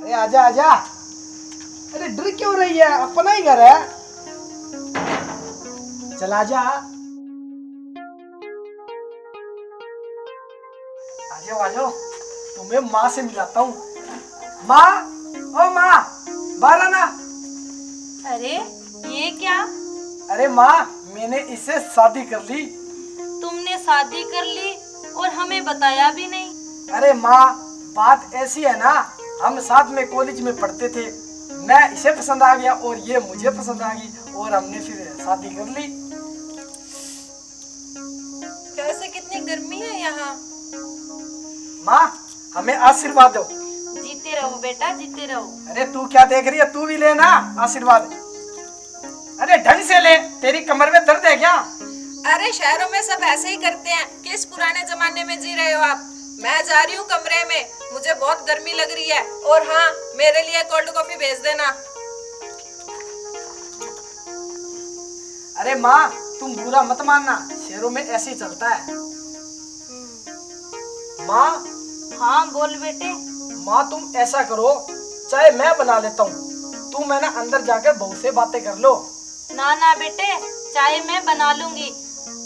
अरे आजा आजा। अरे डर क्यों रही है, अपना ही घर है। चल आजा। आजाओ आजाओ, तुम्हें माँ से मिलाता हूँ। माँ, ओ माँ, बाहर आना। अरे ये क्या? अरे माँ, मैंने इससे शादी कर ली। तुमने शादी कर ली और हमें बताया भी नहीं। अरे माँ, बात ऐसी है ना, हम साथ में कॉलेज में पढ़ते थे। मैं इसे पसंद आ गया और ये मुझे पसंद आ गई और हमने फिर शादी कर ली। कैसे, कितनी गर्मी है यहाँ। माँ, हमें आशीर्वाद दो। जीते रहो बेटा, जीते रहो। अरे तू क्या देख रही है, तू भी लेना आशीर्वाद। अरे ढंग से ले, तेरी कमर में दर्द है क्या? अरे शहरों में सब ऐसे ही करते हैं। किस पुराने जमाने में जी रहे हो आप। मैं जा रही हूँ कमरे में, मुझे बहुत गर्मी लग रही है। और हाँ, मेरे लिए कोल्ड कॉफी भेज देना। अरे माँ, तुम बुरा मत मानना, शहरों में ऐसे ही चलता है। माँ, हाँ बोल बेटे। माँ तुम ऐसा करो, चाय मैं बना लेता हूँ, तुम है ना अंदर जाकर बहू से बातें कर लो। ना ना बेटे, चाय मैं बना लूंगी।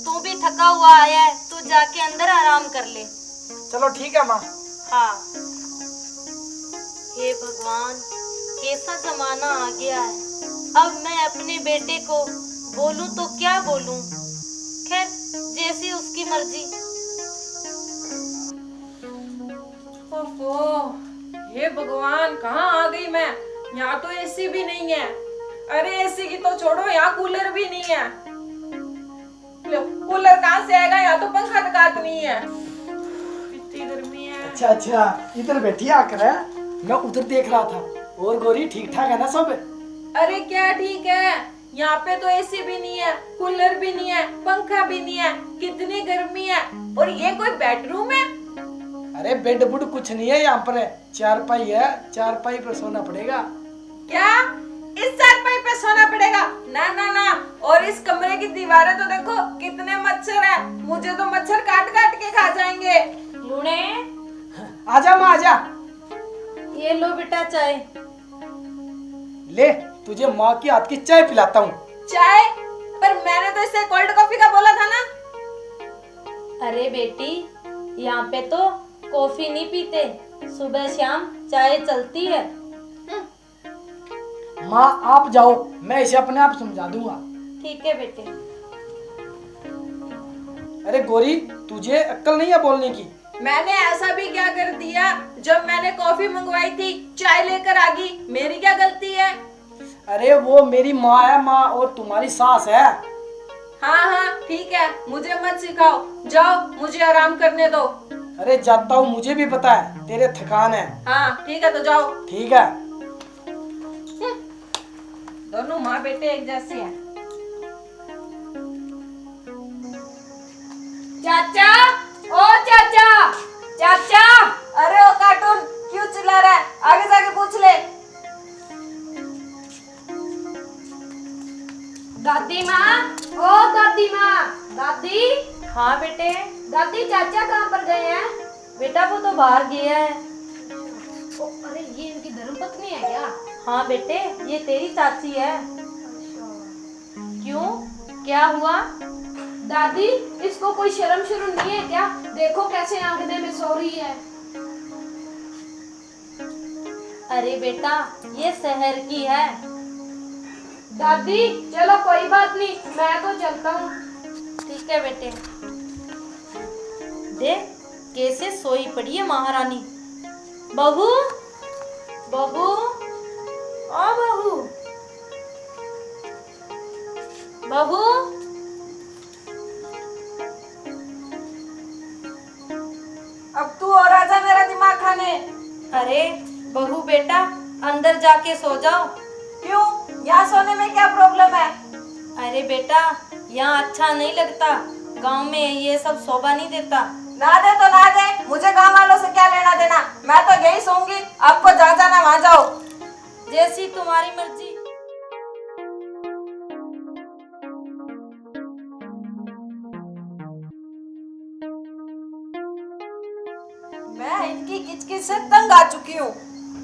तू भी थका हुआ आया है, तू जाके अंदर आराम कर ले। चलो ठीक है माँ। हाँ। हे भगवान, कैसा जमाना आ गया है। अब मैं अपने बेटे को बोलूं तो क्या बोलूं। खैर, जैसी उसकी मर्जी। ओफो, हे भगवान, कहाँ आ गई मैं। यहाँ तो एसी भी नहीं है। अरे एसी की तो छोड़ो, यहाँ कूलर भी नहीं है। लो, कूलर कहाँ से आएगा, यहाँ तो पंखा तक नहीं है। इतनी गर्मी है। अच्छा अच्छा, इधर बैठी आकर है, मैं उधर देख रहा था। और गोरी ठीक ठाक है ना सब? अरे क्या ठीक है, यहाँ पे तो एसी भी नहीं है, कूलर भी नहीं है, पंखा भी नहीं है। कितनी गर्मी है। और ये कोई बेडरूम है? अरे बेड बुड कुछ नहीं है यहाँ पर, चारपाई है, चारपाई पर सोना पड़ेगा। क्या इस चारपाई पे सोना पड़ेगा? ना ना ना। और इस कमरे की दीवारें तो देखो, कितने मच्छर है। मुझे तो मच्छर काट काट के खा जाएंगे। लूणे, आजा माँ आजा। ये लो बेटा चाय। ले, तुझे माँ की हाथ की चाय पिलाता हूँ। चाय? पर मैंने तो इसे कोल्ड कॉफी का बोला था ना। अरे बेटी, यहाँ पे तो कॉफी नहीं पीते, सुबह शाम चाय चलती है। माँ आप जाओ, मैं इसे अपने आप समझा दूंगा। ठीक है बेटे। अरे गोरी, तुझे अक्ल नहीं है बोलने की? मैंने ऐसा भी क्या कर दिया, जब मैंने कॉफी मंगवाई थी चाय लेकर आ गई। मेरी क्या गलती है? अरे वो मेरी माँ है माँ, और तुम्हारी सास है। हाँ हाँ ठीक है, मुझे मत सिखाओ। जाओ, मुझे आराम करने दो। अरे जाता हूँ, मुझे भी पता है तेरे थकान है। हाँ ठीक है, तो जाओ। ठीक है। दोनों माँ बेटे एक जैसे हैं। चाचा, ओ चाचा, चाचा। अरे ओ कार्टून, क्यों चिल्ला रहा है? आगे जाके पूछ ले। दादी माँ, ओ दादी माँ, दादी। हाँ बेटे। दादी चाचा कहाँ पर गए हैं? बेटा वो तो बाहर गया है। ओ, अरे ये इनकी धर्मपत्नी है क्या? हाँ बेटे, ये तेरी चाची है। क्यों, क्या हुआ? दादी, इसको कोई शर्म शुरू नहीं है क्या? देखो कैसे आंगने में सो रही है। अरे बेटा, ये शहर की है। दादी चलो कोई बात नहीं, मैं तो चलता हूँ। ठीक है बेटे। देख कैसे सोई पड़ी है महारानी। बहू, बहू, ओ बहू, बहू। अब तू और आजा मेरा दिमाग खाने। अरे बहू बेटा, अंदर जाके सो जाओ। क्यों, यहाँ सोने में क्या प्रॉब्लम है? अरे बेटा, यहाँ अच्छा नहीं लगता, गांव में ये सब शोभा नहीं देता। ना दे तो ना दे, मुझे गाँव वालों से क्या लेना देना। मैं तो यही सोऊंगी, आपको जहाँ जाना वहाँ जाओ। जैसी तुम्हारी मर्जी। मैं इनकी किचकिच से तंग आ चुकी हूँ।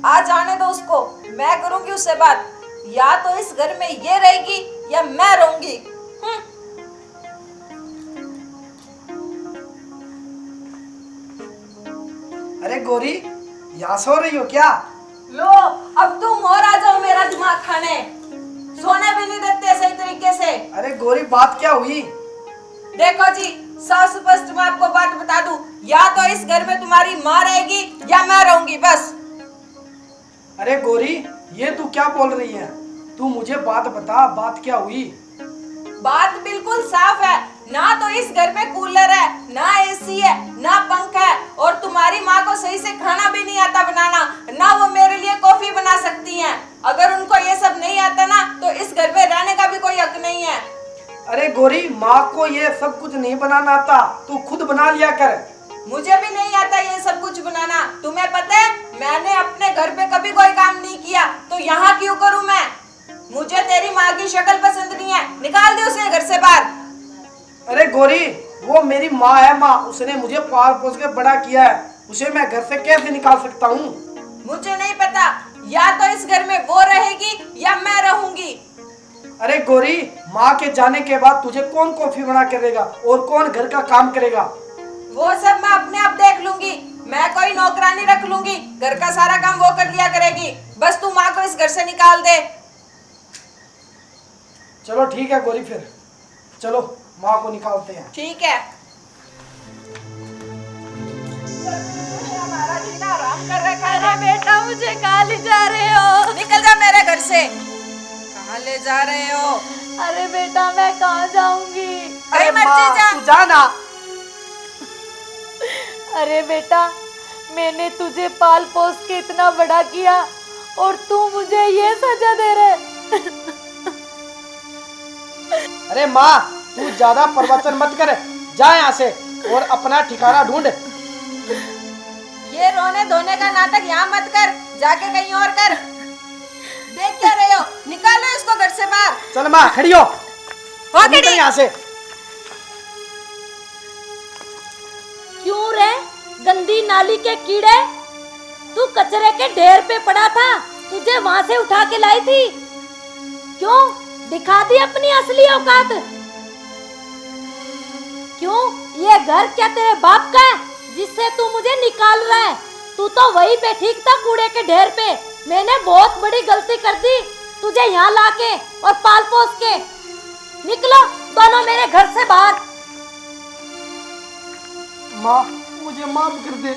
आज आने दो उसको, मैं करूंगी उससे बात। या तो इस घर में ये रहेगी या मैं रहूंगी। अरे गौरी, यहाँ सो रही हो क्या? लो अब तुम और आ जाओ मेरा दिमाग खाने। सोने भी नहीं देते सही तरीके से। अरे गौरी, बात क्या हुई? देखो जी, साफ स्पष्ट मैं आपको बात बता दूं, या तो इस घर में तुम्हारी माँ रहेगी या मैं रहूंगी, बस। अरे गौरी, ये तू क्या बोल रही है? तू मुझे बात बता, बात क्या हुई? बात बिल्कुल साफ है, ना तो इस घर में कूलर है, ना एसी है, ना पंखा है, और तुम्हारी माँ को सही से खाना भी नहीं आता बनाना, ना वो मेरे लिए कॉफी बना सकती हैं। अगर उनको ये सब नहीं आता ना, तो इस घर में रहने का भी कोई हक नहीं है। अरे गौरी, माँ को ये सब कुछ नहीं बनाना आता, तू खुद बना लिया कर। मुझे भी नहीं आता ये सब कुछ बनाना। तुम्हें पता है, मैंने अपने घर पे कभी कोई काम नहीं किया, तो यहाँ क्यों करूँ मैं? मुझे तेरी माँ की शक्ल पसंद नहीं है, निकाल दे उसे घर से बाहर। अरे गौरी, वो मेरी माँ है। माँ, उसने मुझे पाल पोस के बड़ा किया है, उसे मैं घर से कैसे निकाल सकता हूँ? मुझे नहीं पता, या तो इस घर में वो रहेगी या मैं रहूंगी। अरे गौरी, माँ के जाने के बाद तुझे कौन कॉफी बना के देगा और कौन घर का काम करेगा? वो सब मैं अपने आप देख लूंगी। मैं कोई नौकरानी रख लूंगी, घर का सारा काम वो कर लिया करेगी। बस तू माँ को इस घर से निकाल दे। चलो ठीक है गौरी, फिर चलो माँ को निकालते हैं। ठीक है। हमारा जीना आराम कर रखा है। अरे बेटा, मुझे कहाँ ले जा रहे हो? निकल जा मेरे घर से। कहाँ ले जा रहे हो? अरे बेटा, मैं कहाँ जाऊंगी? अरे माँ, मर्जी जा। तू जा ना। अरे बेटा, मैंने तुझे पाल पोस के इतना बड़ा किया और तू मुझे ये सजा दे रहे। अरे माँ, तू ज्यादा प्रवचन मत कर, जा यहाँ से और अपना ठिकाना ढूंढ। ये रोने धोने का नाटक यहाँ मत कर, जाके कहीं और कर। देख क्या रहे हो? निकालो इसको घर से बाहर। चल माँ, खड़ी हो। खड़ी। निकल यहाँ से। क्यों रे गंदी नाली के कीड़े, तू कचरे के ढेर पे पड़ा था, तुझे वहां से उठा के लाई थी। क्यों दिखा दी अपनी असली औकात? क्यों, ये घर क्या तेरे बाप का है जिससे तू मुझे निकाल रहा है? तू तो वहीं पे ठीक था, कूड़े के ढेर पे। मैंने बहुत बड़ी गलती कर दी तुझे यहाँ लाके और पाल पोस के। निकलो दोनों मेरे घर से बाहर। माँ, मुझे माफ कर दे,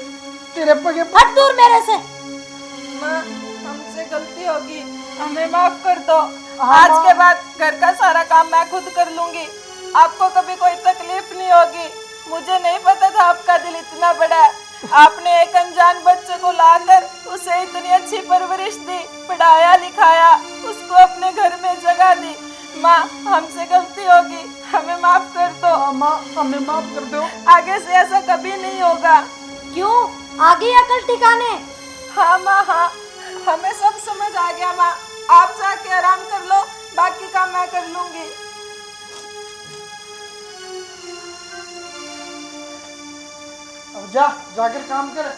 तेरे पगे। हट दूर मेरे से। माँ, हमसे गलती होगी, हमें माफ कर दो। हाँ, आज माँ। के बाद घर का सारा काम मैं खुद कर लूंगी, आपको कभी कोई तकलीफ नहीं होगी। मुझे नहीं पता था आपका दिल इतना बड़ा है। आपने एक अनजान बच्चे को लाकर उसे इतनी अच्छी परवरिश दी, पढ़ाया लिखाया, उसको अपने घर में जगह दी। माँ, हमसे गलती होगी, हमें माफ कर दो। माँ, हमें माफ कर दो। आगे से ऐसा कभी नहीं होगा। क्यों, आ गई अकल ठिकाने? हाँ माँ, हाँ, हमें सब समझ आ गया माँ। आप जाके आराम कर लो, बाकी काम मैं कर लूंगी। अब जा, जाकर काम कर।